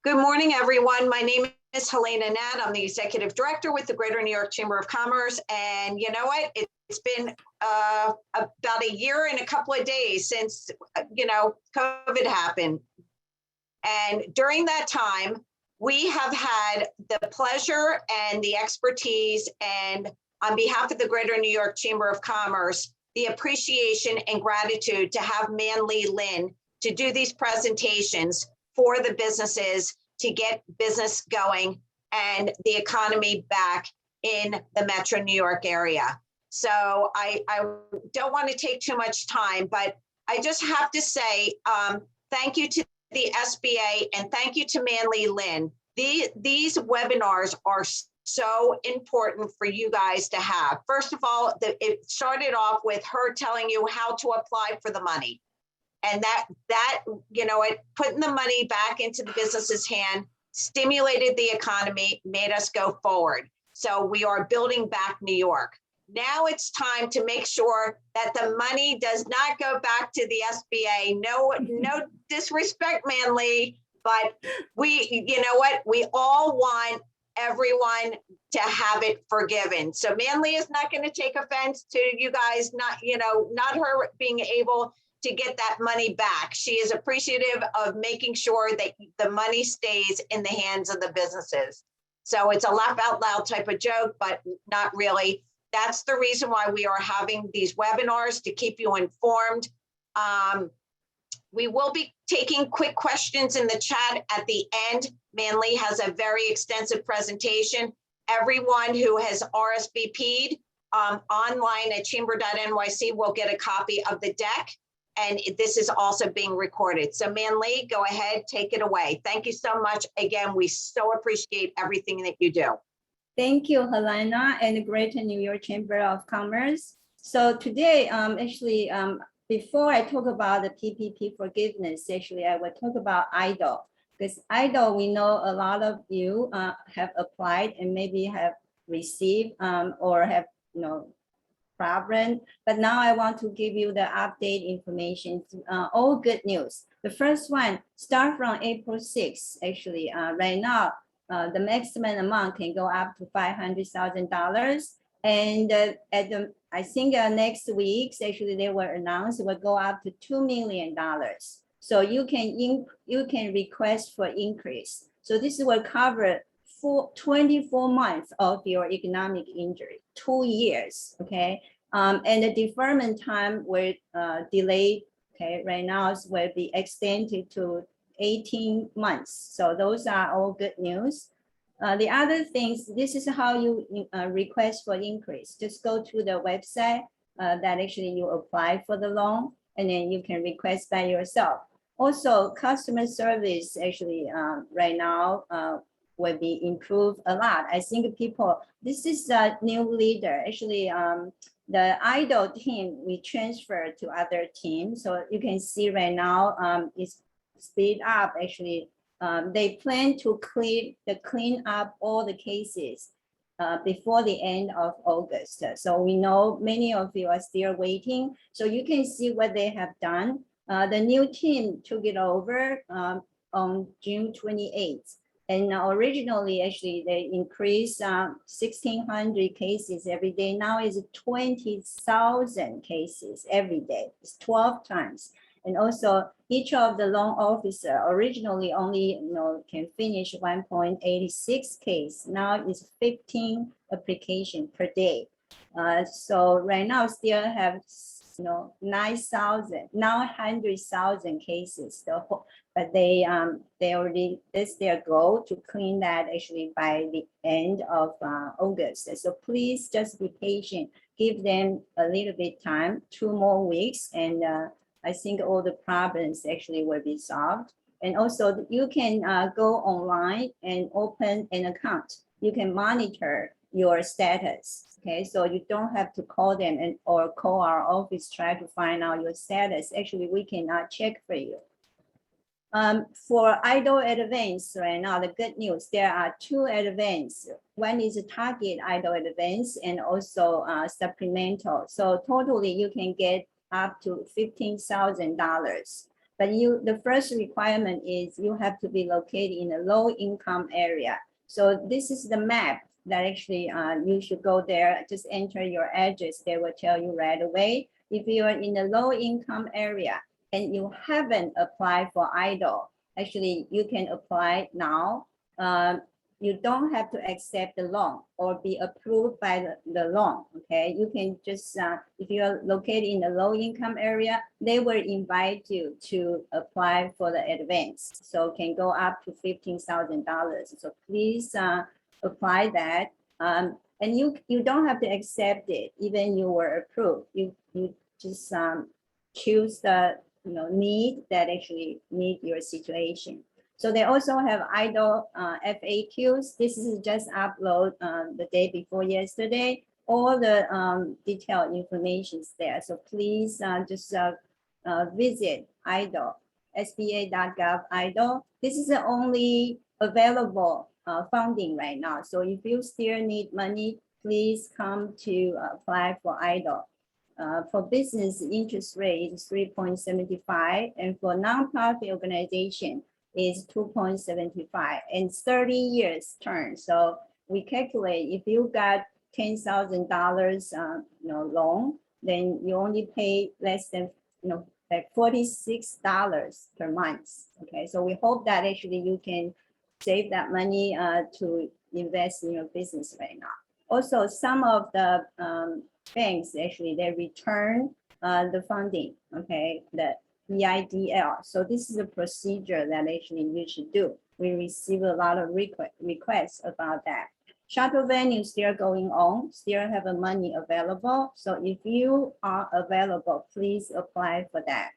Good morning, everyone. My name is Helena Nat. I'm the Executive Director with the Greater New York Chamber of Commerce. And you know what? It's been about a year and a couple of days since, COVID happened. And during that time, we have had the pleasure and the expertise, and on behalf of the Greater New York Chamber of Commerce, the appreciation and gratitude to have Manly Lynn to do these presentations for the businesses to get business going and the economy back in the Metro New York area. So I don't want to take too much time, but I just have to say thank you to the SBA and thank you to Manly Lynn. These webinars are so important for you guys to have. First of all, it started off with her telling you how to apply for the money. And that putting the money back into the business's hand stimulated the economy, made us go forward. So we are building back New York. Now it's time to make sure that the money does not go back to the SBA. No disrespect, Manly, but we all want everyone to have it forgiven. So Manly is not going to take offense to you guys, not her being able to get that money back. She is appreciative of making sure that the money stays in the hands of the businesses. So it's a laugh out loud type of joke, but not really. That's the reason why we are having these webinars, to keep you informed. We will be taking quick questions in the chat at the end. Manly has a very extensive presentation. Everyone who has RSVP'd online at chamber.nyc will get a copy of the deck. And this is also being recorded. So Manly, go ahead, take it away. Thank you so much. Again, we so appreciate everything that you do. Thank you, Helena, and the Greater New York Chamber of Commerce. So today, before I talk about the PPP forgiveness, I will talk about EIDL. Because EIDL, we know a lot of you have applied and maybe have received or have, problem. But now I want to give you the update information, all good news. The first one, start from April 6th, right now, the maximum amount can go up to $500,000. And I think next week, they will announce it will go up to $2 million. So you can request for increase. So this will cover 24 months of your economic injury, 2 years, okay? And the deferment time will delay, okay? Right now it will be extended to 18 months. So those are all good news. The other things, this is how you request for increase. Just go to the website that you apply for the loan, and then you can request by yourself. Also, customer service right now will be improved a lot. I think this is a new leader. The EIDL team, we transfer to other teams. So you can see right now it's speed up. They plan to clean up all the cases before the end of August. So we know many of you are still waiting. So you can see what they have done. The new team took it over on June 28th. And originally, they increased 1,600 cases every day. Now it's 20,000 cases every day. It's 12 times. And also, each of the loan officer originally only can finish 1.86 case. Now it's 15 application per day. So right now still have 900,000 cases. But they already, that's their goal, to clean that by the end of August. So please just be patient. Give them a little bit time, 2 more weeks, and I think all the problems will be solved. And also you can go online and open an account. You can monitor your status. Okay, so you don't have to call them or call our office try to find out your status. We cannot check for you. For EIDL advance right now, the good news, there are 2 advance. One is a target EIDL advance and also supplemental. So totally you can get up to $15,000. But the first requirement is you have to be located in a low income area. So this is the map that actually you should go there, just enter your address. They will tell you right away. If you are in a low income area and you haven't applied for EIDL, actually you can apply now. You don't have to accept the loan or be approved by the loan, okay? You can just, if you're located in a low income area, they will invite you to apply for the advance. So can go up to $15,000. So please apply that. And you don't have to accept it, even you were approved. You just choose the need that actually meet your situation. So they also have EIDL FAQs. This is just upload the day before yesterday. All the detailed information is there. So please just visit EIDL, SBA.gov EIDL. This is the only available funding right now. So if you still need money, please come to apply for EIDL. For business, interest rate is 3.75, and for nonprofit organization is 2.75, and 30 years term. So we calculate if you got $10,000 loan, then you only pay less than like $46 per month. Okay, so we hope that actually you can save that money to invest in your business right now. Also, some of the banks actually they return the funding, okay, the EIDL. So this is a procedure that actually you should do. We receive a lot of requests about that. Shuttle venue still going on, still have the money available. So if you are available, please apply for that.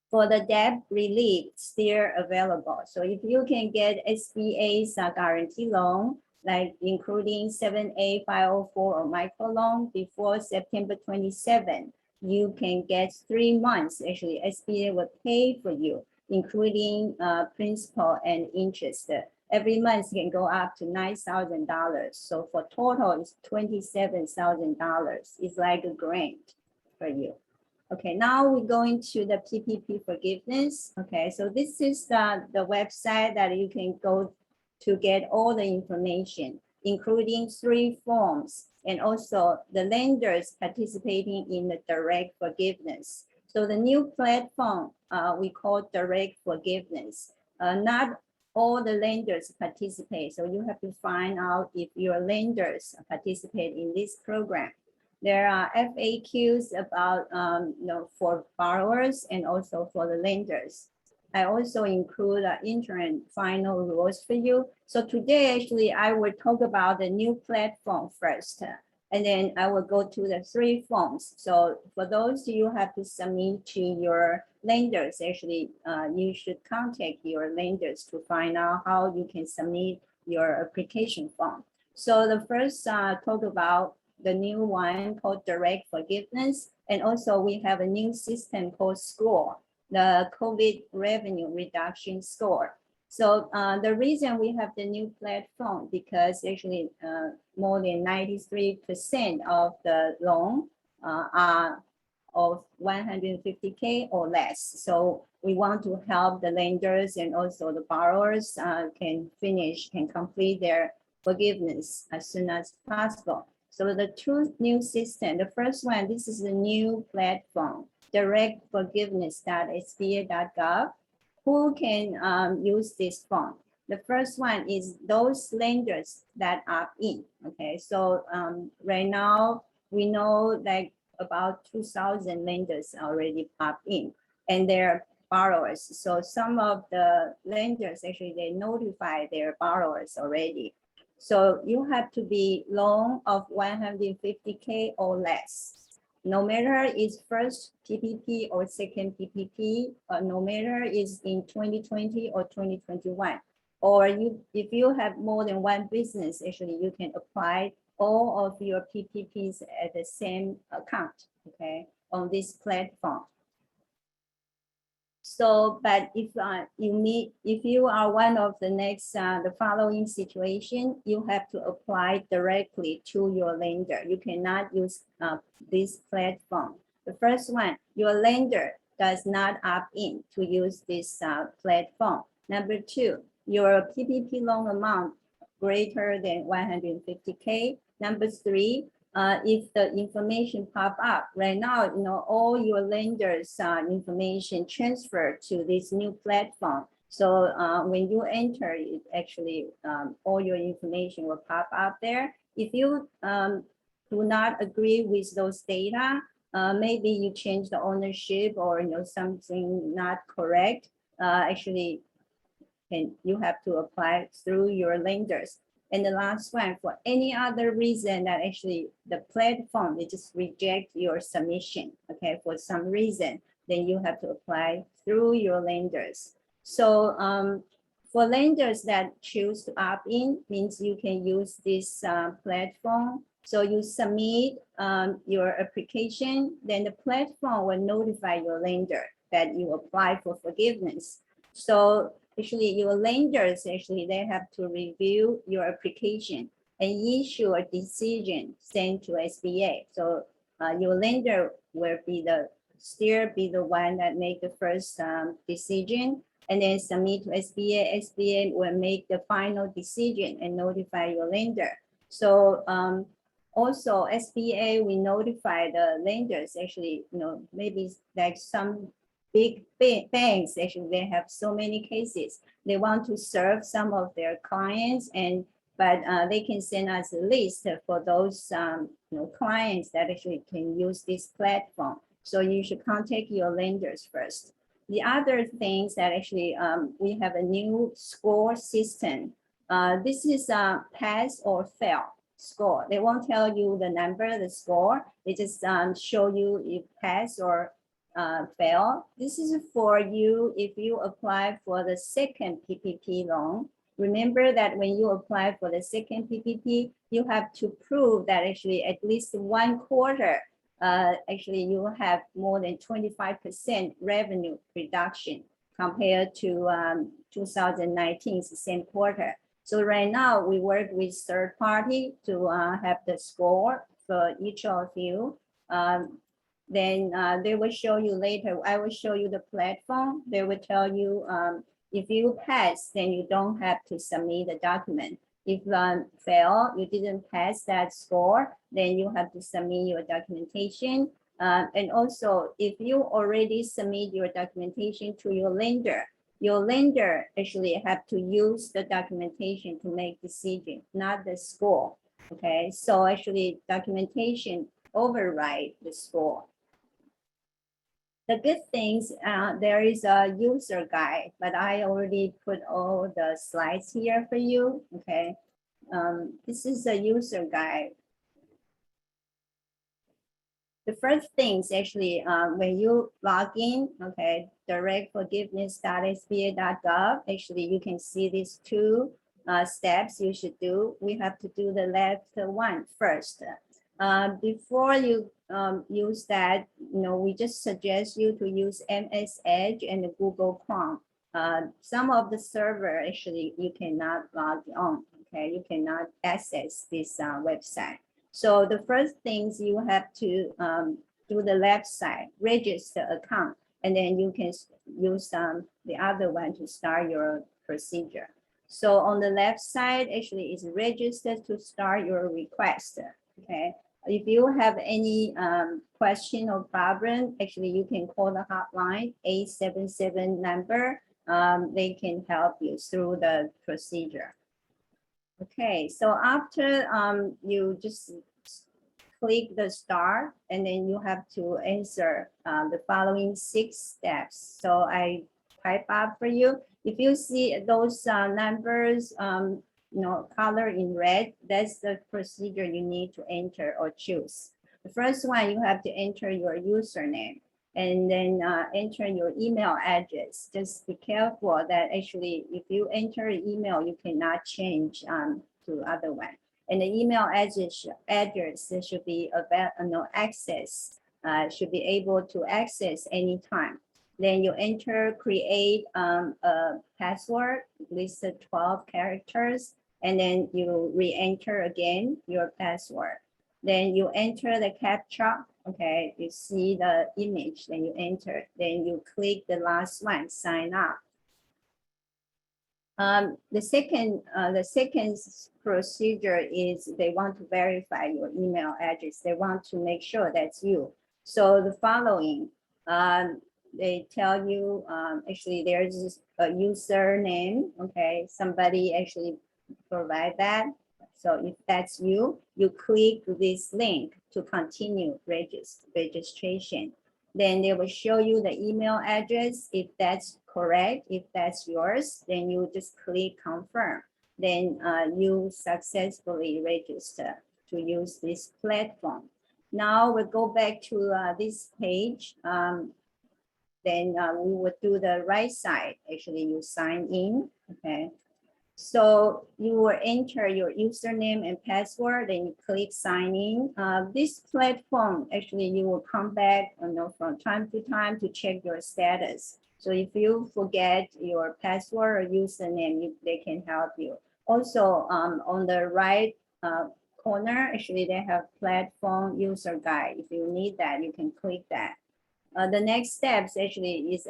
For the debt relief, still available. So if you can get SBA's guarantee loan, like including 7A 504 or microloan before September 27, you can get 3 months. Actually, SBA will pay for you, including principal and interest. Every month can go up to $9,000. So for total, it's $27,000. It's like a grant for you. Okay, now we're going to the PPP forgiveness. Okay, so this is the website that you can go to get all the information, including 3 forms, and also the lenders participating in the direct forgiveness. So the new platform we call direct forgiveness. Not all the lenders participate, so you have to find out if your lenders participate in this program. There are FAQs about for borrowers and also for the lenders. I also include interim final rules for you. So today, actually, I will talk about the new platform first, and then I will go to the 3 forms. So for those you have to submit to your lenders, actually, you should contact your lenders to find out how you can submit your application form. So the first talk about the new one called direct forgiveness, and also we have a new system called SCORE, the COVID revenue reduction score. So the reason we have the new platform, because actually more than 93% of the loan are of 150K or less. So we want to help the lenders and also the borrowers can complete their forgiveness as soon as possible. So the 2 new systems, the first one, this is a new platform, directforgiveness.sba.gov. Who can use this form? The first one is those lenders that opt in. Okay, so right now we know like about 2,000 lenders already opt in, and they're borrowers. So some of the lenders actually they notify their borrowers already. So you have to be loan of 150K or less. No matter it's first PPP or second PPP, no matter it's in 2020 or 2021, or if you have more than 1 business, actually you can apply all of your PPPs at the same account, okay, on this platform. So, but if you are one of the next, the following situation, you have to apply directly to your lender. You cannot use this platform. The first one, your lender does not opt in to use this platform. Number two, your PPP loan amount greater than 150K. Number three, if the information pop up right now, all your lenders information transfer to this new platform. So when you enter it, actually all your information will pop up there. If you do not agree with those data, maybe you change the ownership or something not correct, actually you have to apply through your lenders. And the last one, for any other reason that actually the platform, they just reject your submission, okay, for some reason, then you have to apply through your lenders. So for lenders that choose to opt in, means you can use this platform. So you submit your application, then the platform will notify your lender that you apply for forgiveness. So actually your lenders, actually they have to review your application and issue a decision sent to SBA. So your lender will still be the one that make the first decision and then submit to SBA. SBA will make the final decision and notify your lender. So also SBA will notify the lenders, actually, maybe like some big banks, actually they have so many cases. They want to serve some of their clients, but they can send us a list for those clients that actually can use this platform. So you should contact your lenders first. The other things that actually we have a new score system. This is a pass or fail score. They won't tell you the number, the score. They just show you if pass or fail. This is for you if you apply for the second PPP loan. Remember that when you apply for the second PPP, you have to prove that actually at least 1 quarter, actually you have more than 25% revenue reduction compared to 2019's same quarter. So right now we work with third party to have the score for each of you. Then they will show you later. I will show you the platform. They will tell you if you pass, then you don't have to submit the document. If fail, you didn't pass that score, then you have to submit your documentation. And also, if you already submit your documentation to your lender actually have to use the documentation to make decision, not the score. Okay, so actually documentation override the score. The good things, there is a user guide, but I already put all the slides here for you, okay? This is a user guide. The first things actually, when you log in, okay, directforgiveness.sba.gov, actually you can see these 2 steps you should do. We have to do the left one first. Before you use that, we just suggest you to use MS Edge and Google Chrome. Some of the server actually you cannot log on, okay? You cannot access this website. So the first things you have to do the left side, register account, and then you can use the other one to start your procedure. So on the left side, actually is registered to start your request, okay? If you have any question or problem, actually you can call the hotline 877 number. They can help you through the procedure. Okay, so after you just click the start, and then you have to answer the following 6 steps. So I type up for you. If you see those numbers, color in red, that's the procedure you need to enter or choose. The first one, you have to enter your username and then enter your email address. Just be careful that actually if you enter an email, you cannot change to other one. And the email address should be available, should be able to access anytime. Then you enter, create a password, at least 12 characters, and then you re-enter again your password. Then you enter the CAPTCHA. Okay, you see the image, then you enter. Then you click the last one, sign up. The second procedure is they want to verify your email address. They want to make sure that's you. So the following, they tell you, actually there's a username, okay? Somebody actually provide that. So if that's you, you click this link to continue registration. Then they will show you the email address. If that's correct, if that's yours, then you just click confirm. Then you successfully register to use this platform. Now we'll go back to this page. Then we will do the right side. Actually, you sign in, okay? So you will enter your username and password, and you click sign in. This platform, actually, you will come back, from time to time to check your status. So if you forget your password or username, they can help you. Also, on the right corner, actually, they have platform user guide. If you need that, you can click that. The next steps actually is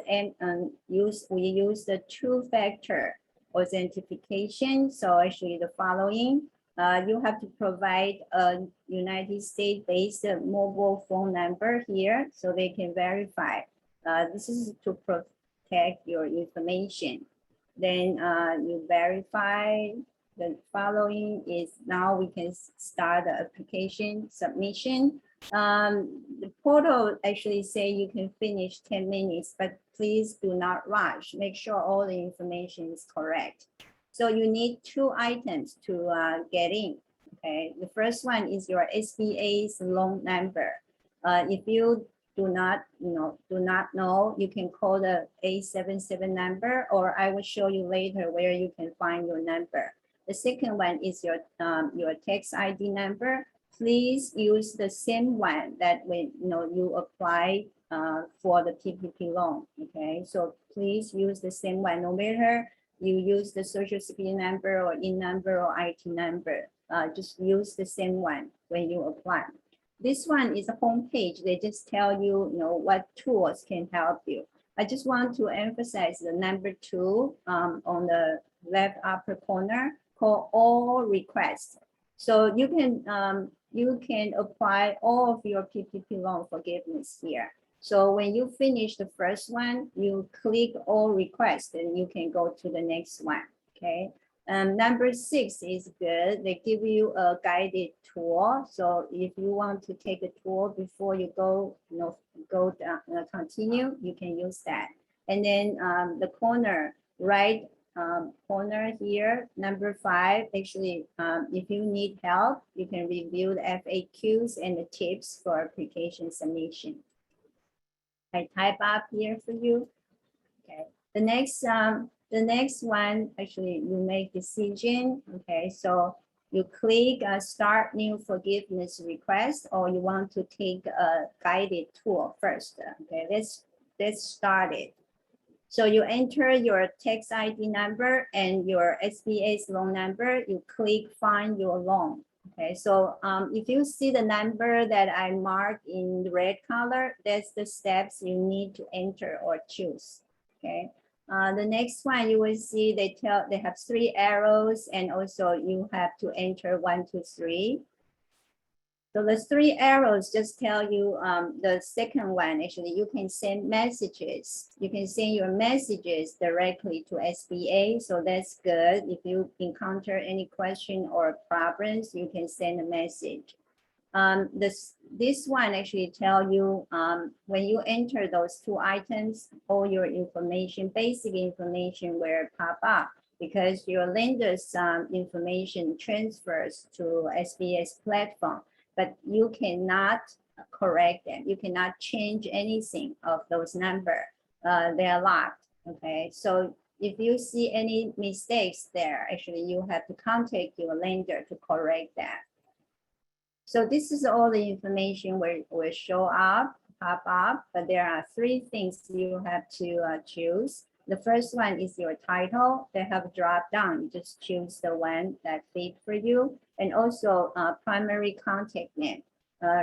we use the two-factor authentication. So actually the following, you have to provide a United States-based mobile phone number here so they can verify. This is to protect your information. Then you verify. The following is now we can start the application submission. The portal actually say you can finish 10 minutes, but please do not rush. Make sure all the information is correct. So you need two items to get in. Okay, the first one is your SBA's loan number. If you do not know, you can call the 877 number, or I will show you later where you can find your number. The second one is your tax ID number. Please use the same one that when you apply for the PPP loan. Okay, so please use the same one. No matter you use the social security number or IN number or IT number, just use the same one when you apply. This one is a homepage. They just tell you, what tools can help you. I just want to emphasize the number 2 on the left upper corner, called all requests. So you can apply all of your PPP loan forgiveness here. So when you finish the first one, you click all requests and you can go to the next one, okay? Number 6 is good. They give you a guided tour. So if you want to take a tour before you go, go down, continue, you can use that. And then the corner, right corner here, number 5, actually, if you need help, you can review the FAQs and the tips for application submission. I type up here for you. Okay, the next one, actually, you make decision. Okay, so you click start new forgiveness request, or you want to take a guided tour first. Okay, let's start it. So you enter your tax ID number and your SBA's loan number. You click find your loan. Okay, so if you see the number that I marked in the red color, that's the steps you need to enter or choose. Okay, the next one you will see they have 3 arrows, and also you have to enter 1, 2, 3. So the 3 arrows just tell you the second one, actually, you can send messages. You can send your messages directly to SBA. So that's good. If you encounter any question or problems, you can send a message. This one actually tell you when you enter those 2 items, all your information, basic information will pop up, because your lender's information transfers to SBA's platform. But you cannot correct them. You cannot change anything of those numbers. They are locked, okay? So if you see any mistakes there, actually you have to contact your lender to correct that. So this is all the information will show up, pop up, but there are 3 things you have to choose. The first one is your title. They have drop down. You just choose the one that fit for you. And also primary contact name.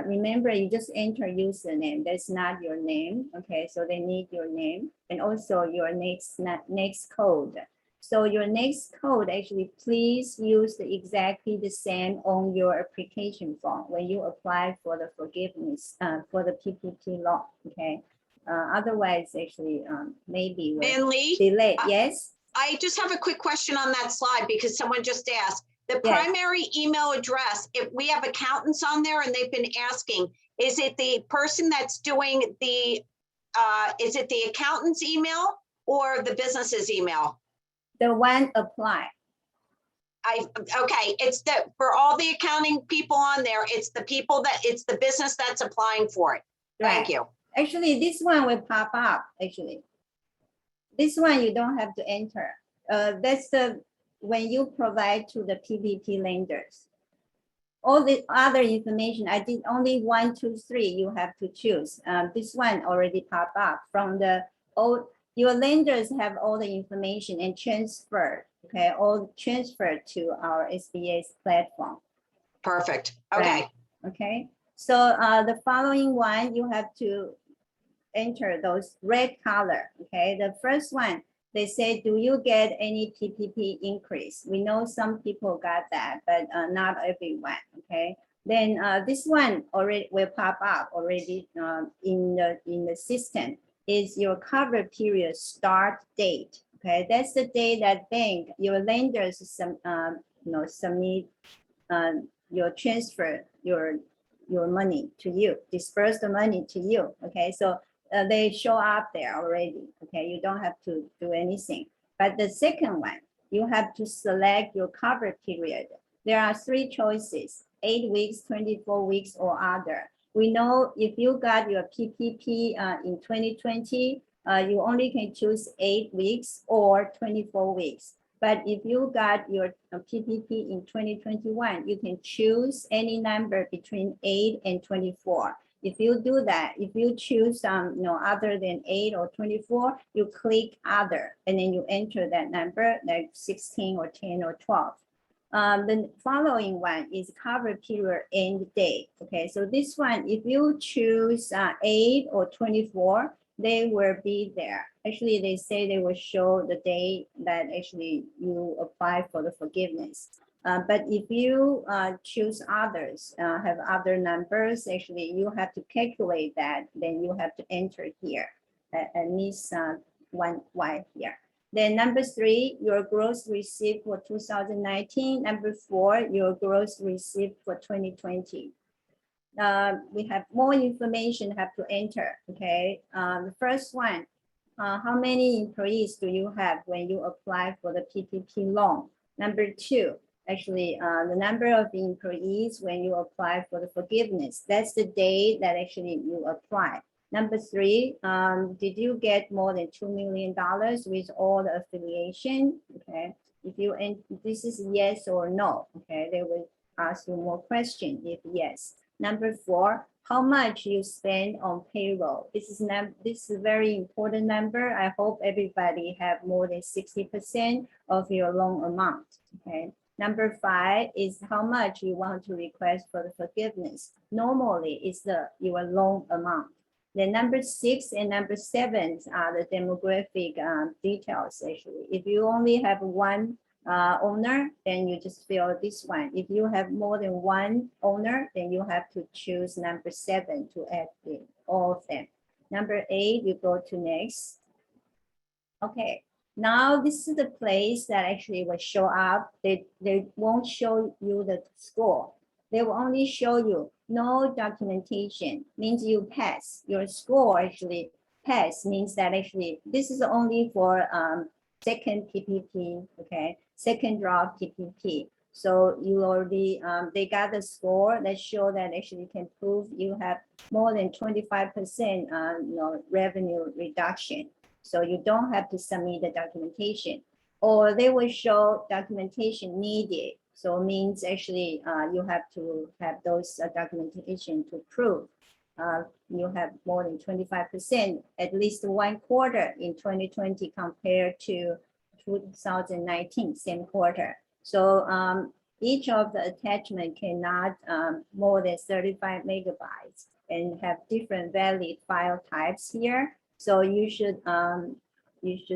Remember, you just enter username. That's not your name. Okay, so they need your name and also your next code. So your next code, actually, please use exactly the same on your application form when you apply for the forgiveness for the PPP loan. Okay. Otherwise, actually, maybe we'll And Lee, delay. Yes. I just have a quick question on that slide because someone just asked. The Yes. primary email address, if we have accountants on there and they've been asking, is it the person that's doing the, is it the accountant's email or the business's email? The one apply. Okay, it's for all the accounting people on there, it's the business that's applying for it. Thank you. Actually, this one will pop up, actually. This one you don't have to enter. That's when you provide to the PPP lenders. All the other information, I did only 1, 2, 3, you have to choose. This one already pop up from the old, your lenders have all the information and transfer, okay, all transferred to our SBA's platform. Perfect, okay. Right. Okay, so the following one, you have to enter those red color, okay? The first one, they say, do you get any PPP increase? We know some people got that, but not everyone, okay? Then this one already will pop up already in the system is your cover period start date, okay? That's the day that bank, your lenders submit your transfer, your money to you, disperse the money to you, okay? So they show up there already, okay? You don't have to do anything. But the second one, you have to select your cover period. There are 3 choices, 8 weeks, 24 weeks, or other. We know if you got your PPP in 2020, you only can choose 8 weeks or 24 weeks. But if you got your PPP in 2021, you can choose any number between 8 and 24. If you do that, if you choose other than 8 or 24, you click other, and then you enter that number, like 16 or 10 or 12. The following one is cover period end date. Okay, so this one, if you choose 8 or 24, they will be there. Actually, they say they will show the day that actually you apply for the forgiveness. But if you choose others, have other numbers, actually you have to calculate that, then you have to enter here, at least 1 Y here. Then number 3, your gross receipt for 2019. Number 4, your gross receipt for 2020. We have more information have to enter, okay? The first one, how many employees do you have when you apply for the PPP loan? Number 2, actually the number of employees when you apply for the forgiveness. That's the day that actually you apply. Number 3, did you get more than $2 million with all the affiliation? Okay, if this is yes or no, okay, they will ask you more questions if yes. Number 4, how much you spend on payroll. This is a very important number. I hope everybody have more than 60% of your loan amount, okay? Number 5 is how much you want to request for the forgiveness. Normally, it's your loan amount. Then number 6 and number 7 are the demographic details, actually. If you only have one owner, then you just fill this one. If you have more than one owner, then you have to choose number 7 to add in all of them. Number 8, you go to next. Okay. Now this is the place that actually will show up. They won't show you the score. They will only show you no documentation, means you pass. Your score actually pass means that actually this is only for second PPP, okay? Second draft PPP. So you already, they got the score that show that actually can prove you have more than 25% revenue reduction. So you don't have to submit the documentation, or they will show documentation needed. So it means actually you have to have those documentation to prove. you have more than 25%, at least one quarter in 2020 compared to 2019, same quarter. So each of the attachment cannot more than 35 megabytes and have different valid file types here. So you should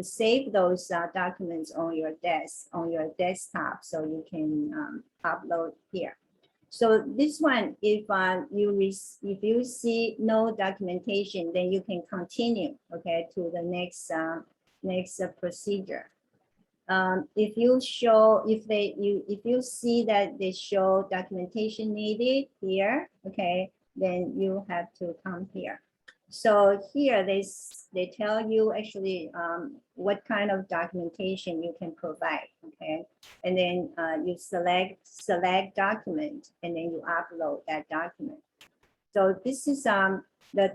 save those documents on your desk, on your desktop, so you can upload here. So this one, if you see no documentation, then you can continue, okay, to the next procedure. If you see that they show documentation needed here, okay, then you have to come here. So here they tell you actually what kind of documentation you can provide, okay, and then you select document, and then you upload that document. So this is the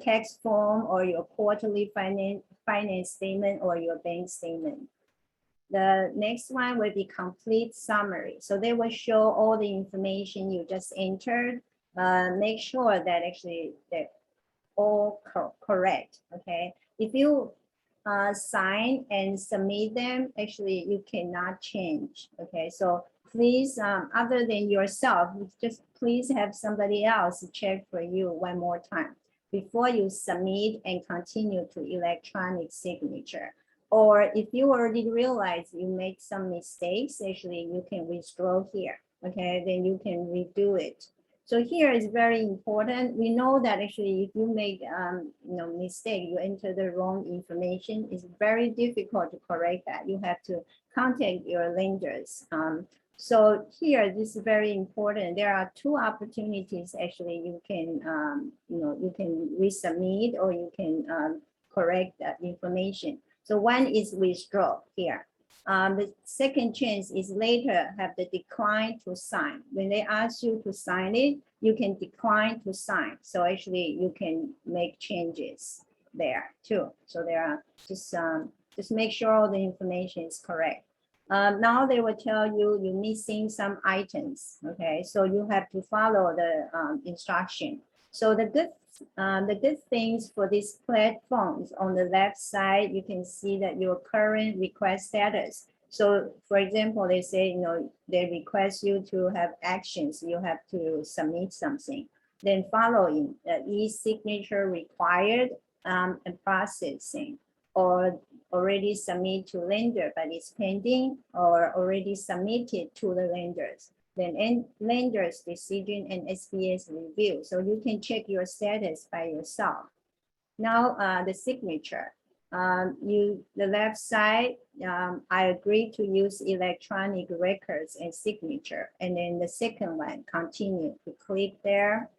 tax form or your quarterly finance statement or your bank statement. The next one will be complete summary. So they will show all the information you just entered. Make sure that actually they're all correct, okay? If you sign and submit them, actually you cannot change, okay? So please, other than yourself, just please have somebody else check for you one more time before you submit and continue to electronic signature. Or if you already realize you made some mistakes, actually you can withdraw here, okay? Then you can redo it. So here is very important. We know that actually if you make mistake, you enter the wrong information, it's very difficult to correct that. You have to contact your lenders. So here, this is very important. There are two opportunities actually you can you can resubmit or you can correct that information. So one is withdraw here. The second chance is later have the decline to sign. When they ask you to sign it, you can decline to sign. So actually you can make changes there too. So there are just make sure all the information is correct. Now they will tell you you're missing some items. Okay, so you have to follow the instruction. So the good things for this platform is on the left side, you can see that your current request status. So for example, they say, they request you to have actions, you have to submit something. Then following e-signature required and processing, or already submit to lender, but it's pending, or already submitted to the lenders. Then lender's decision and SBA's review. So you can check your status by yourself. Now the signature. The left side, I agree to use electronic records and signature. And then the second one, continue to click there.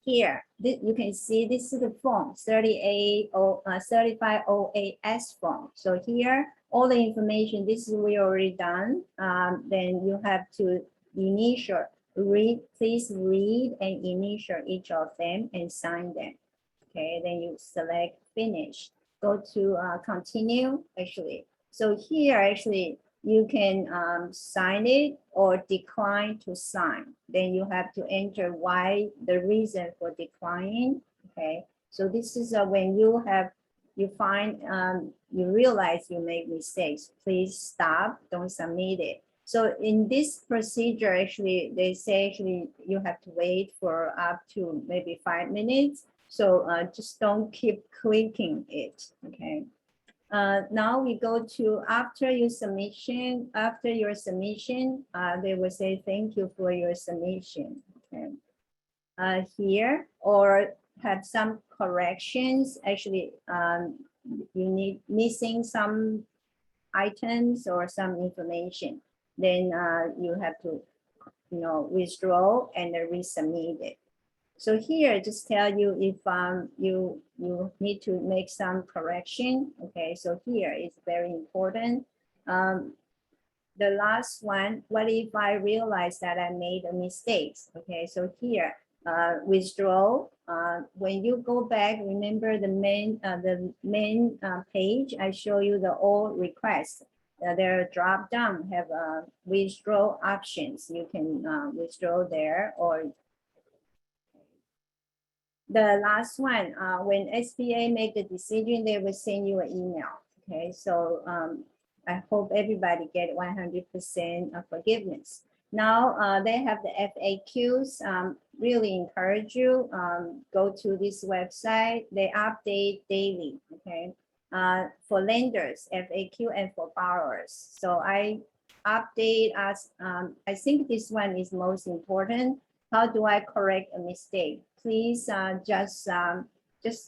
Here, you can see this is the form 3508S form. So here, all the information, this is we already done. Then you have to please read and initial each of them and sign them. Okay, then you select finish. Go to continue actually. So here actually you can sign it or decline to sign. Then you have to enter why, the reason for declining. Okay, so this is when you realize you made mistakes, please stop, don't submit it. So in this procedure, actually, they say actually you have to wait for up to maybe 5 minutes. So just don't keep clicking it, okay? Now we go to after your submission. After your submission, they will say thank you for your submission. Okay. Here, or have some corrections. Actually, you need missing some items or some information. Then you have to, withdraw and resubmit it. So here, just tell you if you need to make some correction. Okay, so here is very important. The last one, what if I realize that I made a mistake? Okay, so here, withdraw. When you go back, remember the main page. I show you the all requests. There drop down have withdraw options. You can withdraw there, or the last one, when SBA make the decision, they will send you an email. Okay, so I hope everybody get 100% of forgiveness. Now they have the FAQs. Really encourage you go to this website. They update daily. Okay, for lenders FAQ and for borrowers. So I update us. I think this one is most important. How do I correct a mistake? Please just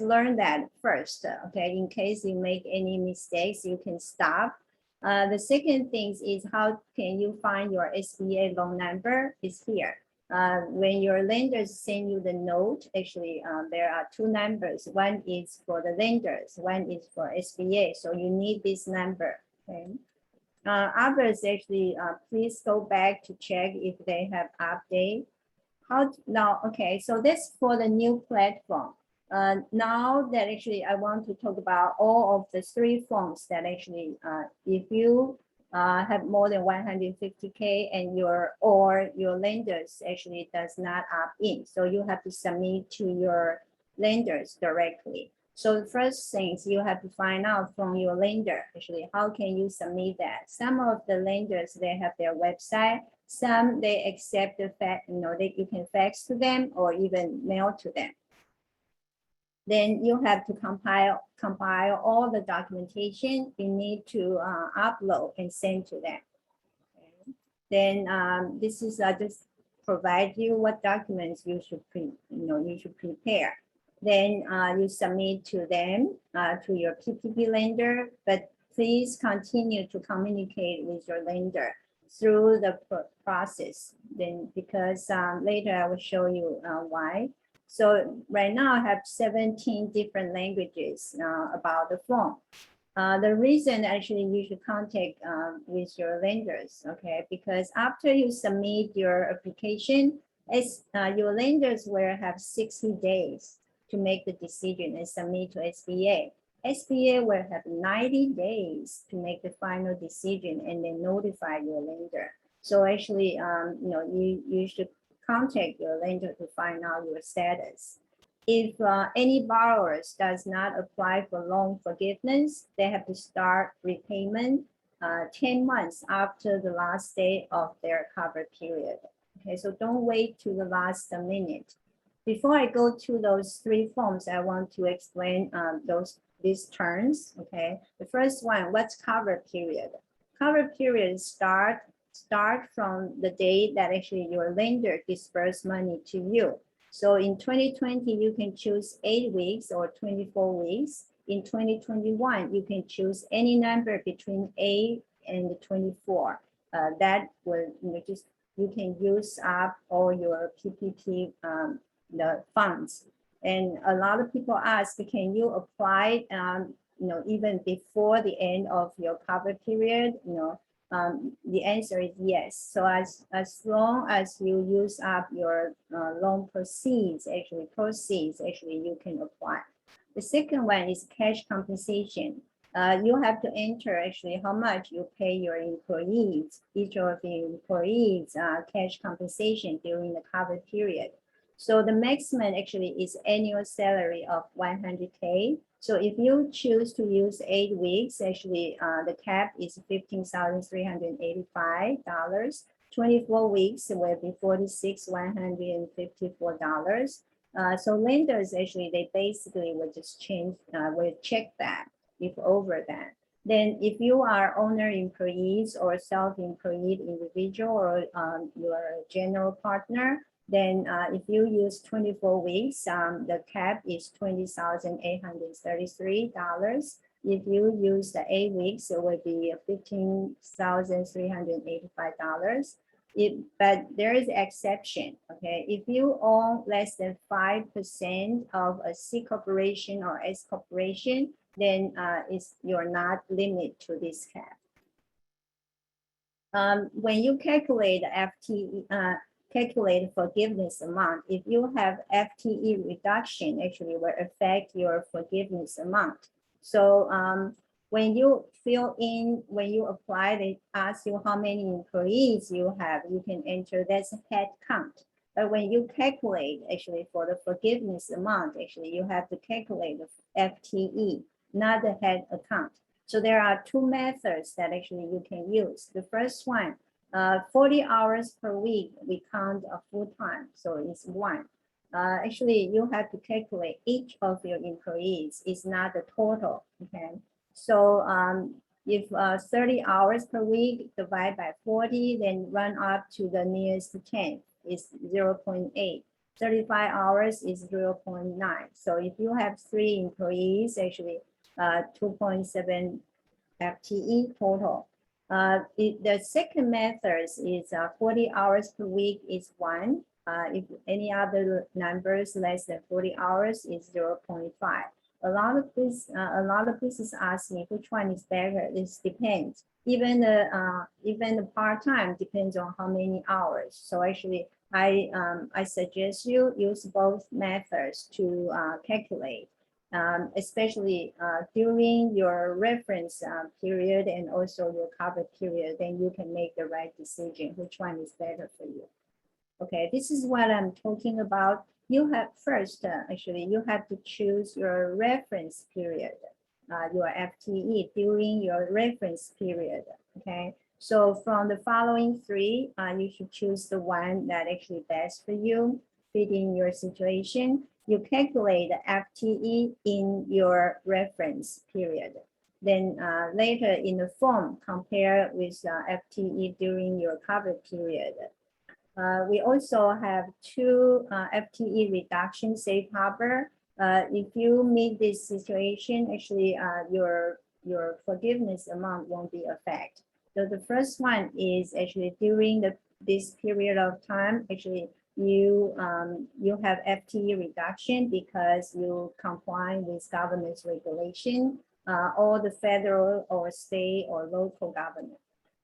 learn that first, okay? In case you make any mistakes, you can stop. The second thing is how can you find your SBA loan number is here. When your lenders send you the note, actually there are two numbers. One is for the lenders, one is for SBA. So you need this number, okay? Others actually, please go back to check if they have update. How now? Okay, so that's for the new platform. Now that actually I want to talk about all of the three forms that actually, if you have more than 150K and your lenders actually does not opt in, so you have to submit to your lenders directly. So the first things you have to find out from your lender, actually, how can you submit that? Some of the lenders, they have their website. Some they accept the fact, that you can fax to them or even mail to them. Then you have to compile all the documentation you need to upload and send to them. Okay. Then this is just provide you what documents you should prepare. Then you submit to them, to your PPP lender, but please continue to communicate with your lender through the process. Then because later I will show you why. So right now I have 17 different languages about the form. The reason actually you should contact with your lenders, okay? Because after you submit your application, your lenders will have 60 days to make the decision and submit to SBA. SBA will have 90 days to make the final decision and then notify your lender. So actually, you should contact your lender to find out your status. If any borrowers does not apply for loan forgiveness, they have to start repayment 10 months after the last day of their cover period. Okay, so don't wait to the last minute. Before I go to those three forms, I want to explain these terms. Okay, the first one, what's cover period? Cover period start from the day that actually your lender dispersed money to you. So in 2020, you can choose 8 weeks or 24 weeks. In 2021, you can choose any number between 8 and 24. That will you can use up all your PPP the funds. And a lot of people ask, can you apply even before the end of your cover period? The answer is yes. So as long as you use up your loan proceeds, you can apply. The second one is cash compensation. You have to enter actually how much you pay your employees, each of the employees cash compensation during the cover period. So the maximum actually is annual salary of 100K. So if you choose to use 8 weeks, actually the cap is $15,385. 24 weeks will be $46,154. So lenders actually, they basically will just will check that if over that. Then if you are owner employees or self-employed individual or you are a general partner, then if you use 24 weeks, the cap is $20,833. If you use the 8 weeks, it will be $15,385. But there is an exception, okay? If you own less than 5% of a C corporation or S corporation, then you're not limited to this cap. When you calculate the FTE, calculate forgiveness amount, if you have FTE reduction, actually will affect your forgiveness amount. So when you fill in, when you apply, they ask you how many employees you have, you can enter that's a head count. But when you calculate, actually, for the forgiveness amount, actually, you have to calculate the FTE, not the head account. So there are two methods that actually you can use. The first one, 40 hours per week, we count a full time, so it's one. Actually, you have to calculate each of your employees. It's not the total, okay? So if 30 hours per week divide by 40, then run up to the nearest 10 is 0.8. 35 hours is 0.9. So if you have 3 employees, actually 2.7 FTE total. The second method is 40 hours per week is 1. If any other numbers less than 40 hours is 0.5. A lot of business ask me which one is better. This depends. Even the part-time depends on how many hours. So actually, I suggest you use both methods to calculate, especially during your reference period and also your cover period. Then you can make the right decision which one is better for you. Okay, this is what I'm talking about. You have first, actually, you have to choose your reference period, your FTE during your reference period, okay? So from the following 3, you should choose the one that actually best for you, fitting your situation. You calculate the FTE in your reference period. Then later in the form, compare with FTE during your cover period. We also have 2 FTE reduction safe harbor. If you meet this situation, actually your forgiveness amount won't be affected. So the first one is actually during this period of time, actually you have FTE reduction because you comply with government's regulation, or the federal or state or local government.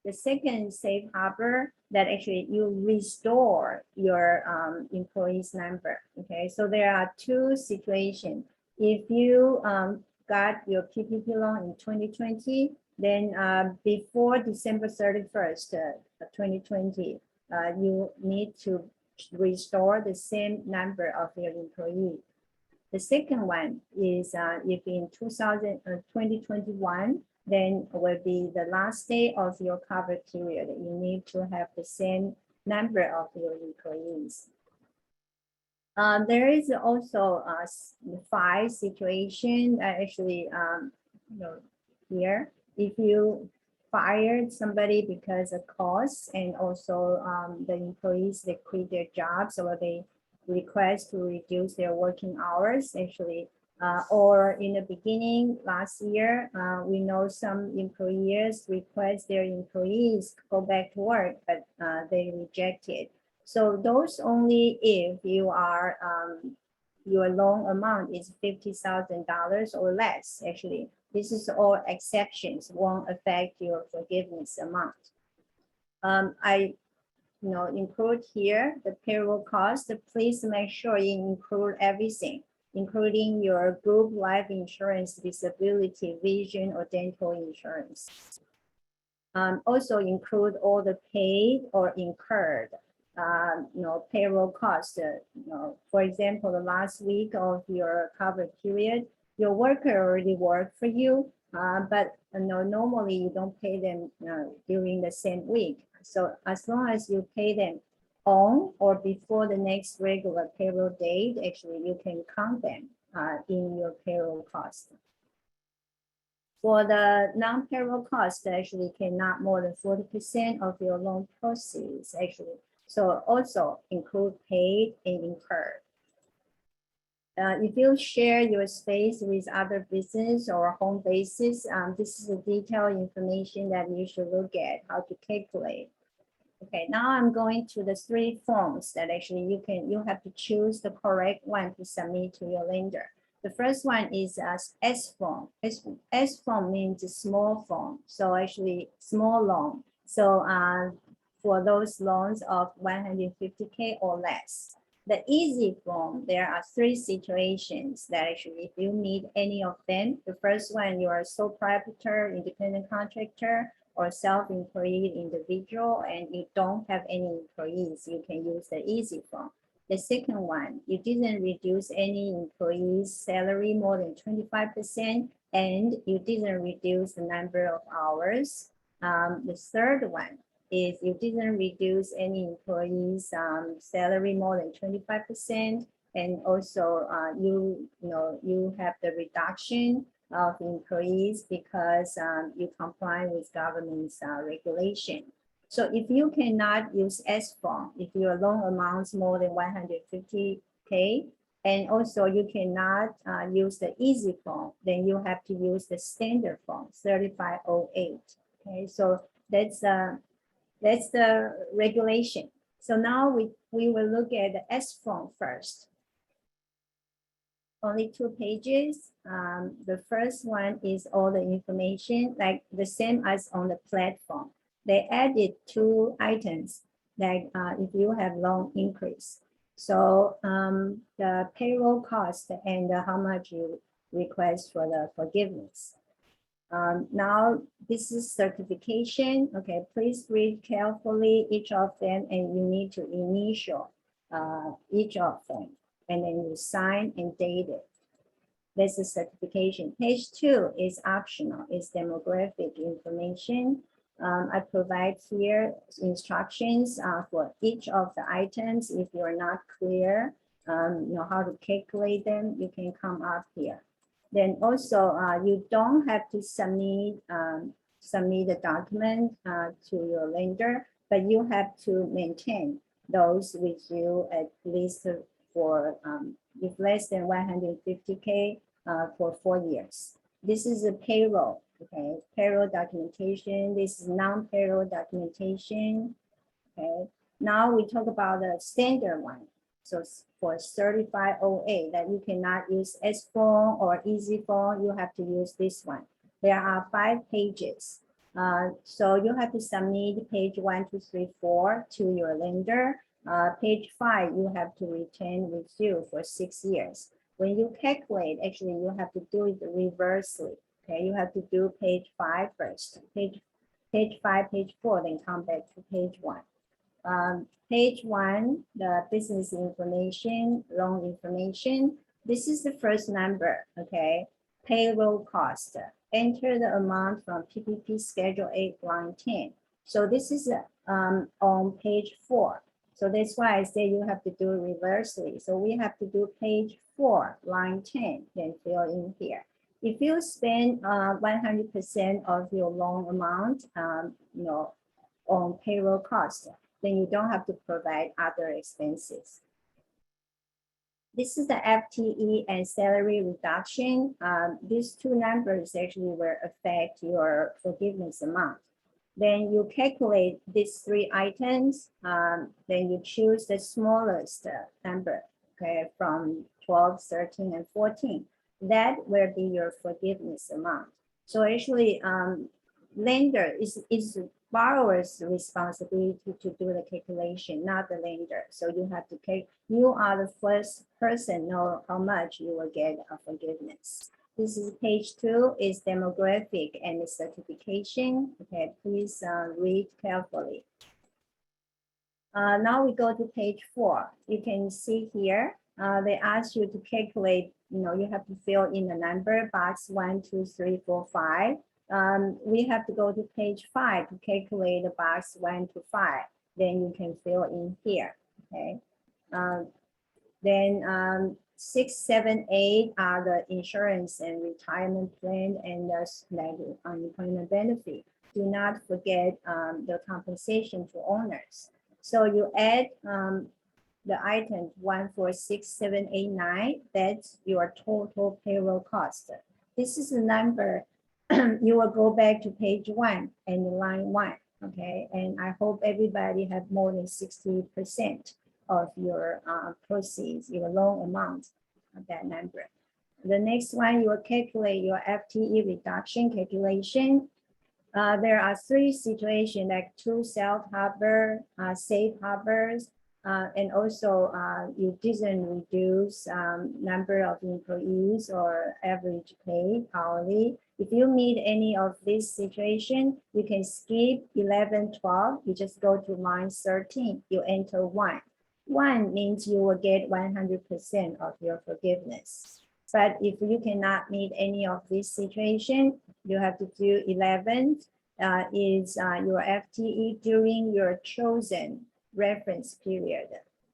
The second safe harbor that actually you restore your employees number. Okay, so there are 2 situations. If you got your PPP loan in 2020, then before December 31st, 2020, you need to restore the same number of your employees. The second one is if in 2021, then will be the last day of your cover period. You need to have the same number of your employees. There is also 5 situations actually, here. If you fired somebody because of costs and also the employees, they quit their jobs or they request to reduce their working hours, actually, or in the beginning last year, we know some employers request their employees go back to work, but they rejected. So those only if you are your loan amount is $50,000 or less. Actually, this is all exceptions, won't affect your forgiveness amount. I include here the payroll cost. Please make sure you include everything, including your group life insurance, disability, vision, or dental insurance. Also include all the paid or incurred, payroll costs. For example, the last week of your cover period, your worker already worked for you, but normally you don't pay them during the same week. So as long as you pay them on or before the next regular payroll date, actually you can count them in your payroll cost. For the non-payroll cost, actually cannot more than 40% of your loan proceeds, actually. So also include paid and incurred. If you share your space with other business or home bases, this is the detailed information that you should look at how to calculate. Okay, now I'm going to the 3 forms that actually you have to choose the correct one to submit to your lender. The first one is S form. S form means a small form, so actually small loan. So for those loans of 150K or less. The easy form, there are 3 situations that actually if you meet any of them, the first one, you are a sole proprietor, independent contractor, or self-employed individual, and you don't have any employees, you can use the easy form. The second one, you didn't reduce any employee's salary more than 25%, and you didn't reduce the number of hours. The third one is you didn't reduce any employee's salary more than 25%, and also you have the reduction of employees because you comply with government's regulation. So if you cannot use S form, if your loan amounts more than 150K, and also you cannot use the easy form, then you have to use the standard form 3508. Okay, so that's the regulation. So now we will look at the S form first. Only 2 pages. The first one is all the information, like the same as on the platform. They added 2 items, like if you have loan increase. So the payroll cost and how much you request for the forgiveness. Now this is certification. Okay, please read carefully each of them, and you need to initial each of them, and then you sign and date it. This is certification. Page 2 is optional. It's demographic information. I provide here instructions for each of the items. If you're not clear, how to calculate them, you can come up here. Then also, you don't have to submit the document to your lender, but you have to maintain those with you at least for if less than 150K for 4 years. This is a payroll. Okay, payroll documentation. This is non-payroll documentation. Okay, now we talk about the standard one. So for 3508, that you cannot use S form or easy form, you have to use this one. There are 5 pages. So you have to submit page 1, 2, 3, 4 to your lender. Page 5, you have to retain with you for 6 years. When you calculate, actually, you have to do it reversely. Okay, you have to do page 5 first. Page 5, page 4, then come back to page 1. Page 1, the business information, loan information. This is the first number, okay? Payroll cost. Enter the amount from PPP Schedule 8, line 10. So this is on page 4. So that's why I say you have to do it reversely. So we have to do page 4, line 10, then fill in here. If you spend 100% of your loan amount, on payroll cost, then you don't have to provide other expenses. This is the FTE and salary reduction. These 2 numbers actually will affect your forgiveness amount. Then you calculate these 3 items, then you choose the smallest number, okay, from 12, 13, and 14. That will be your forgiveness amount. So actually, lender is borrower's responsibility to do the calculation, not the lender. So you have to you are the first person know how much you will get a forgiveness. This is page 2, is demographic and certification. Okay, please read carefully. Now we go to page 4. You can see here, they ask you to calculate, you have to fill in the number, box 1, 2, 3, 4, 5. We have to go to page 5 to calculate the box 1 to 5. Then you can fill in here, okay? Then 6, 7, 8 are the insurance and retirement plan and the unemployment benefit. Do not forget the compensation to owners. So you add the items 1, 4, 6, 7, 8, 9. That's your total payroll cost. This is the number. You will go back to page 1 and line 1. Okay, and I hope everybody have more than 60% of your proceeds, your loan amount of that number. The next one, you will calculate your FTE reduction calculation. There are 3 situations, like 2 self-harbor, safe harbors, and also you didn't reduce number of employees or average pay hourly. If you meet any of this situation, you can skip 11, 12. You just go to line 13. You enter 1. One means you will get 100% of your forgiveness. But if you cannot meet any of this situation, you have to do 11 is your FTE during your chosen reference period.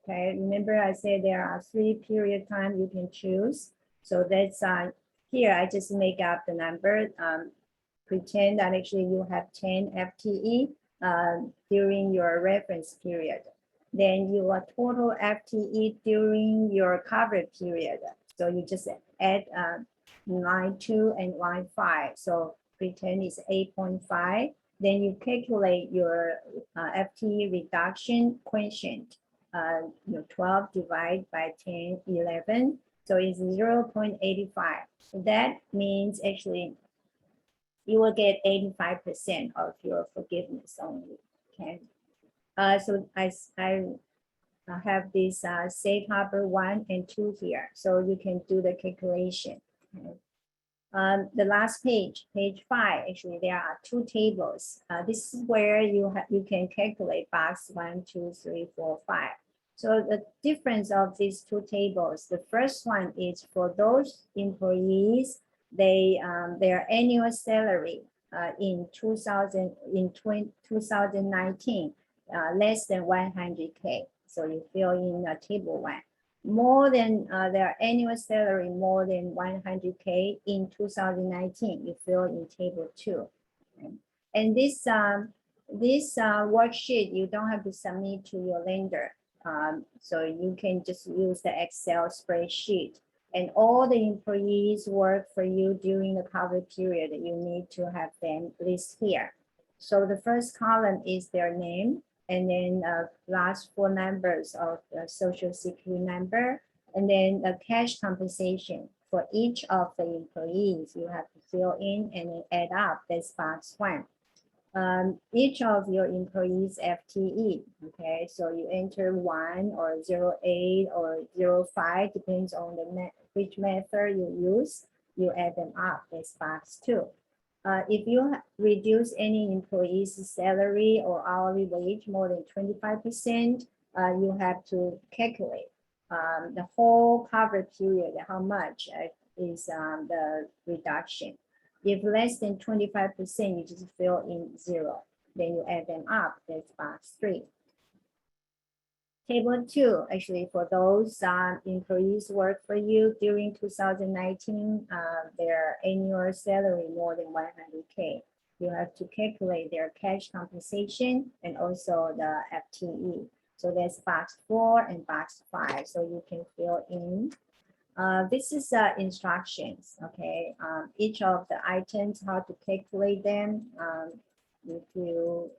Okay, remember I said there are 3 period time you can choose. So that's here I just make up the number. Pretend that actually you have 10 FTE during your reference period. Then your total FTE during your cover period. So you just add line 2 and line 5. So pretend is 8.5. Then you calculate your FTE reduction quotient. 12 divided by 10, 11. So it's 0.85. That means actually you will get 85% of your forgiveness only. Okay. So I have this safe harbor 1 and 2 here, so you can do the calculation. Okay. The last page, page 5, actually there are 2 tables. This is where you can calculate box 1, 2, 3, 4, 5. So the difference of these 2 tables, the first one is for those employees, their annual salary in 2019 less than 100K. So you fill in table 1. More than their annual salary more than 100K in 2019, you fill in table 2. Okay. And this worksheet you don't have to submit to your lender. So you can just use the Excel spreadsheet. And all the employees work for you during the cover period. You need to have them listed here. So the first column is their name, and then last 4 numbers of the social security number, and then the cash compensation for each of the employees. You have to fill in and then add up. That's box 1. Each of your employees FTE, okay, so you enter 1 or 0.8 or 0.5, depends on which method you use, you add them up. That's box 2. If you reduce any employee's salary or hourly wage more than 25%, you have to calculate the whole cover period, how much is the reduction. If less than 25%, you just fill in 0. Then you add them up. That's box 3. Table 2, actually, for those employees work for you during 2019, their annual salary more than 100K. You have to calculate their cash compensation and also the FTE. So that's box 4 and box 5. So you can fill in. This is instructions, okay? Each of the items, how to calculate them, if you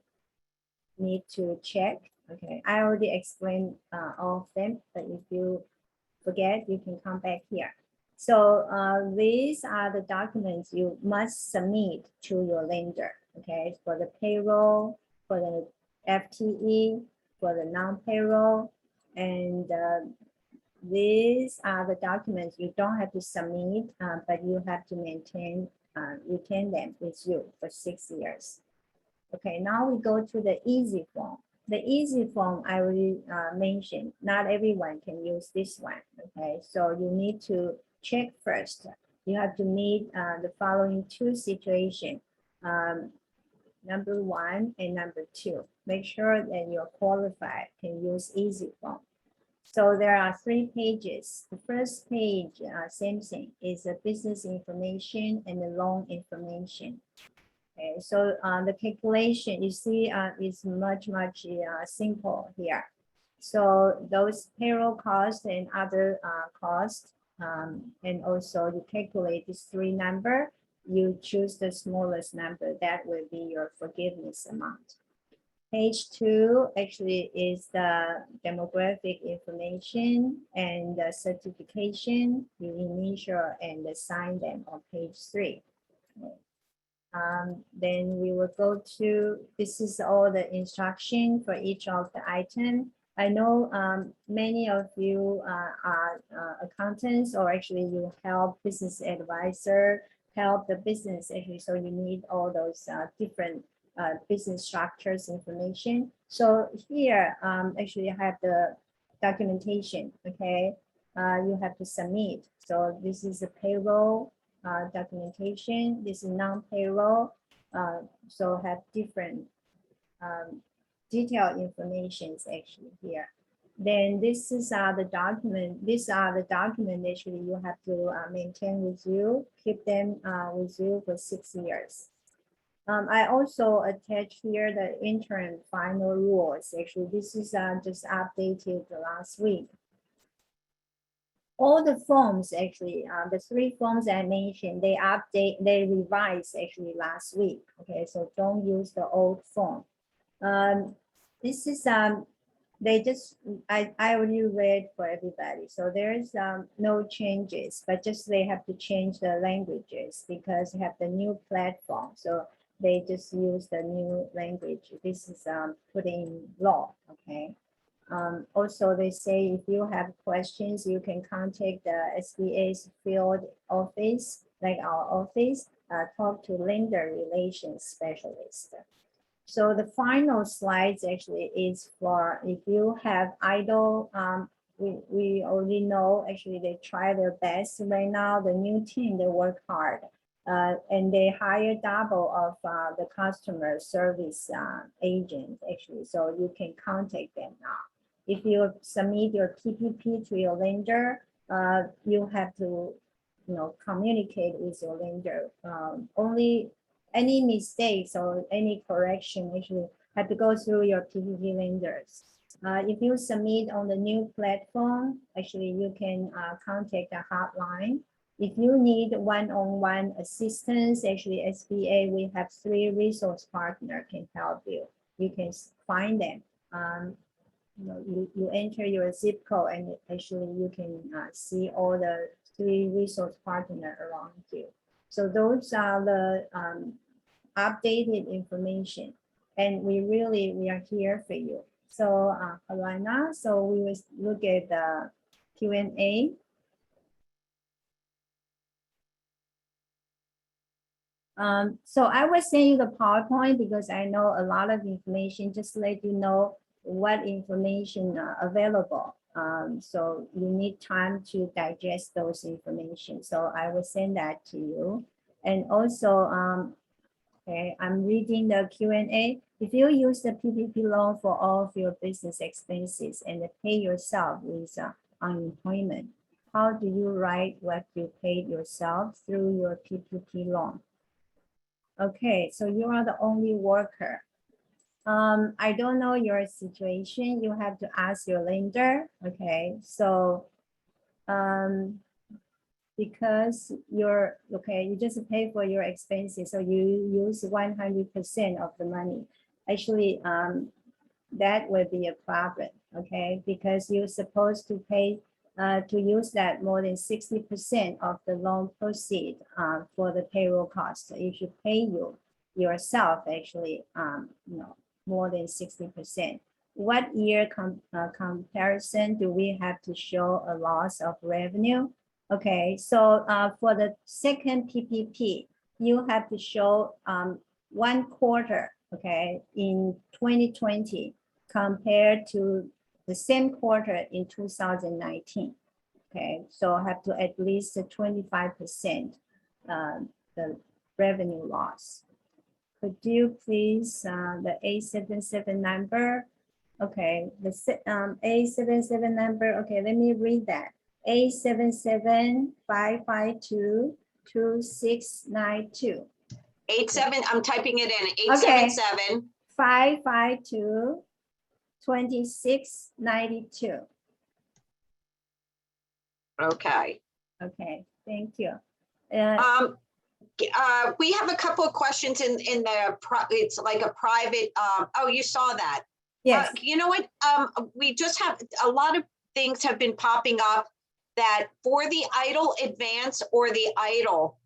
need to check, okay? I already explained all of them, but if you forget, you can come back here. So these are the documents you must submit to your lender, okay? For the payroll, for the FTE, for the non-payroll, and these are the documents you don't have to submit, but you have to retain them with you for 6 years. Okay, now we go to the easy form. The easy form I already mentioned, not everyone can use this one, okay? So you need to check first. You have to meet the following 2 situations, number 1 and number 2. Make sure that you're qualified, can use easy form. So there are 3 pages. The first page, same thing, is the business information and the loan information. Okay, so the calculation you see is much simple here. So those payroll costs and other costs, and also you calculate these 3 numbers. You choose the smallest number. That will be your forgiveness amount. Page 2 actually is the demographic information and the certification. You initial and sign them on page 3. Then we will go to, this is all the instruction for each of the item. I know many of you are accountants, or actually you help business advisor, help the business actually, so you need all those different business structures information. So here actually I have the documentation, okay, you have to submit. So this is a payroll documentation. This is non-payroll. So have different detailed information actually here. Then this is the document. These are the document actually you have to maintain with you, keep them with you for 6 years. I also attach here the interim final rules. Actually, this is just updated last week. All the forms actually, the 3 forms I mentioned, they revised actually last week. Okay, so don't use the old form. This is they just I already read for everybody, so there's no changes, but just they have to change the languages because they have the new platform, so they just use the new language. This is put in law. Okay. Also, they say if you have questions, you can contact the SBA's field office, like our office, talk to lender relations specialist. So the final slides actually is for if you have idle, we already know actually they try their best right now. The new team, they work hard and they hire double of the customer service agent actually. So you can contact them now. If you submit your PPP to your lender, you have to, communicate with your lender. Only any mistakes or any correction actually have to go through your PPP lenders. If you submit on the new platform, actually you can contact the hotline. If you need one-on-one assistance, actually SBA, we have 3 resource partners can help you. You can find them. You enter your zip code and actually you can see all the 3 resource partners around you. So those are the updated information, and we are here for you. So Alana, so we will look at the Q&A. So I will send you the PowerPoint because I know a lot of information, just to let you know what information available. So you need time to digest those information. So I will send that to you. And also, okay, I'm reading the Q&A. If you use the PPP loan for all of your business expenses and pay yourself with unemployment, how do you write what you paid yourself through your PPP loan? Okay, so you are the only worker. I don't know your situation. You have to ask your lender. Okay, so because you're okay, you just pay for your expenses, so you use 100% of the money. Actually, that would be a problem. Okay, because you're supposed to pay to use that more than 60% of the loan proceed for the payroll cost. So you should pay you yourself actually, more than 60%. What year comparison do we have to show a loss of revenue? Okay, so for the second PPP, you have to show 1 quarter, okay, in 2020 compared to the same quarter in 2019. Okay, so have to at least 25% the revenue loss. Could you please, the A77 number? Okay, the A77 number, okay, let me read that. A77-552-2692. 87, I'm typing it in, Okay. 877. 552-2692. Okay. Okay, thank you. We have a couple of questions in the, it's like a private, oh, you saw that. Yes. You know what? We just have a lot of things have been popping up that for the idle advance or the idle,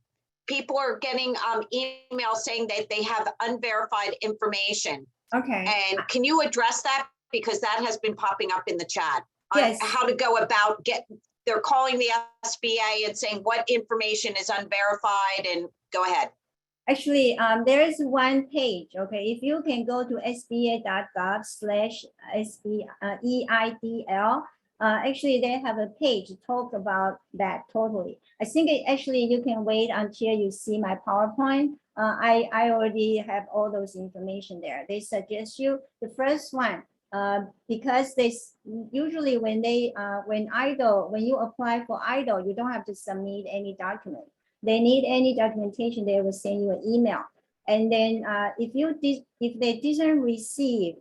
people are getting emails saying that they have unverified information. Okay. And can you address that? Because that has been popping up in the chat. Yes. How to go about they're calling the SBA and saying what information is unverified, and go ahead. Actually, there is one page, okay? If you can go to sba.gov/EIDL, Actually, they have a page to talk about that totally. I think actually you can wait until you see my PowerPoint. I already have all those information there. They suggest you the first one, because they usually when you apply for IDLE, you don't have to submit any document. They need any documentation, they will send you an email. And then if they didn't receive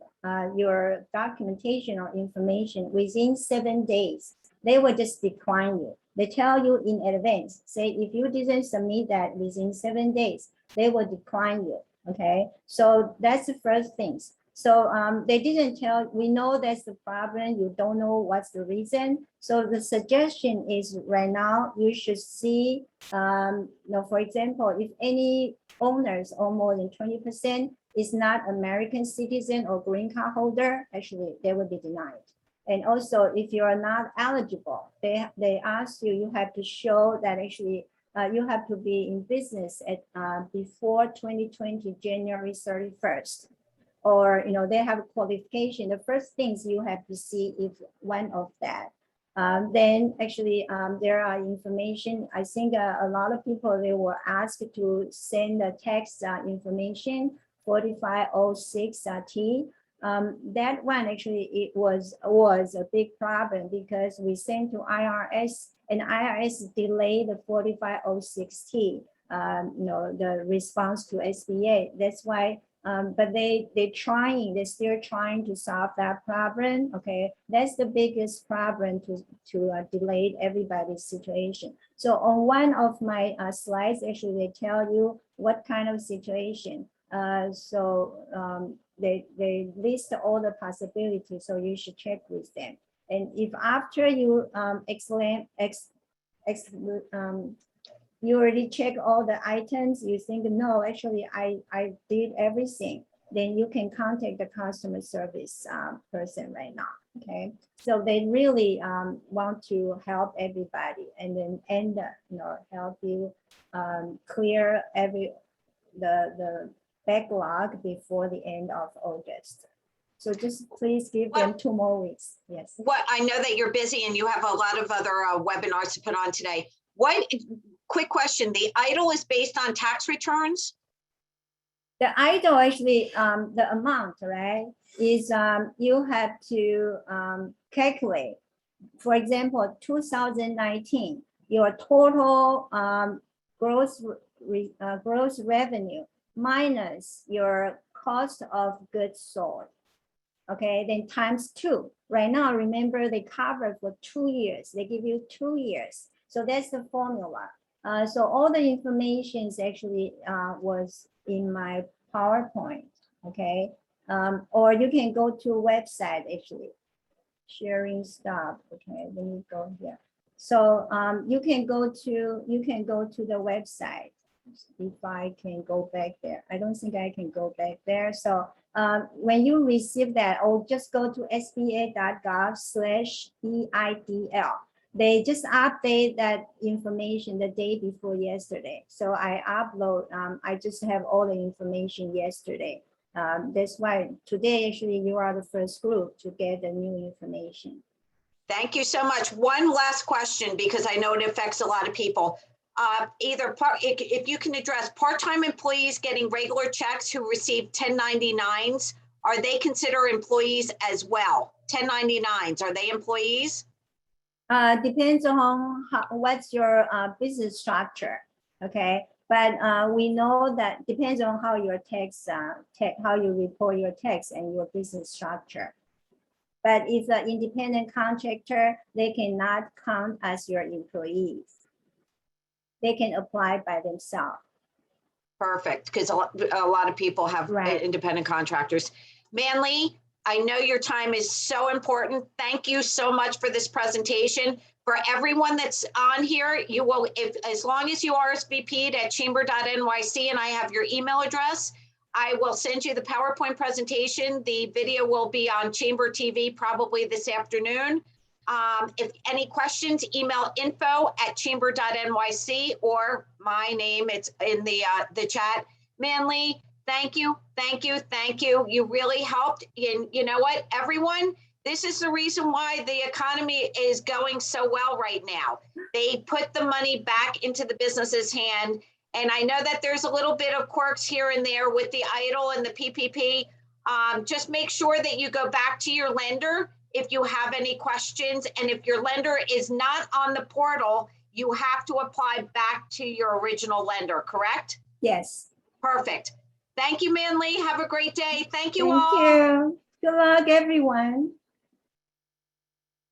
your documentation or information within 7 days, they will just decline you. They tell you in advance, say if you didn't submit that within 7 days, they will decline you. Okay, so that's the first things. So they didn't tell, we know that's the problem, you don't know what's the reason. So the suggestion is right now you should see, for example, if any owners or more than 20% is not American citizen or green card holder, actually they will be denied. And also if you are not eligible, they ask you, you have to show that actually you have to be in business at before 2020 January 31st. Or they have a qualification. The first things you have to see if one of that. Then actually there are information. I think a lot of people, they were asked to send the tax information 4506T. That one actually it was a big problem because we sent to IRS and IRS delayed the 4506T. The response to SBA. That's why. But they're still trying to solve that problem. Okay, that's the biggest problem to delay everybody's situation. So on one of my slides, actually they tell you what kind of situation. They list all the possibilities, so you should check with them. And if after you you already check all the items, you think, no, actually I did everything, then you can contact the customer service person right now, okay? So they really want to help everybody and then help you clear the backlog before the end of August. So just please give them 2 more weeks, yes. What, I know that you're busy and you have a lot of other webinars to put on today. Quick question, the IDLE is based on tax returns? The IDLE actually, the amount, right, is you have to calculate. For example, 2019, your total gross revenue minus your cost of goods sold. Okay, then times 2. Right now, remember they cover for 2 years. They give you 2 years. So that's the formula. So all the information actually was in my PowerPoint, okay? Or you can go to a website actually, sharing stuff, okay? Let me go here. So you can go to the website. If I can go back there, I don't think I can go back there. So when you receive that, or just go to sba.gov/EIDL. They just update that information the day before yesterday. So I upload, I just have all the information yesterday. That's why today, actually, you are the first group to get the new information. Thank you so much. One last question, because I know it affects a lot of people. If you can address part-time employees getting regular checks who receive 1099s, are they considered employees as well? 1099s, are they employees? Depends on what's your business structure, okay? But we know that depends on how your tax, how you report your tax and your business structure. But if an independent contractor, they cannot count as your employees. They can apply by themselves. Perfect, because a lot of people have independent contractors. Manly, I know your time is so important. Thank you so much for this presentation. For everyone that's on here, you will, as long as you RSVP'd at chamber.nyc and I have your email address, I will send you the PowerPoint presentation. The video will be on Chamber TV probably this afternoon. If any questions, email info@chamber.nyc or my name, it's in the chat. Manly, thank you, thank you, thank you. You really helped. And you know what, everyone, This is the reason why the economy is going so well right now. They put the money back into the business's hand. And I know that there's a little bit of quirks here and there with the EIDL and the PPP. Just make sure that you go back to your lender if you have any questions. And if your lender is not on the portal, you have to apply back to your original lender, correct? Yes. Perfect. Thank you, Manly. Have a great day. Thank you Thank all. you. Good luck, everyone.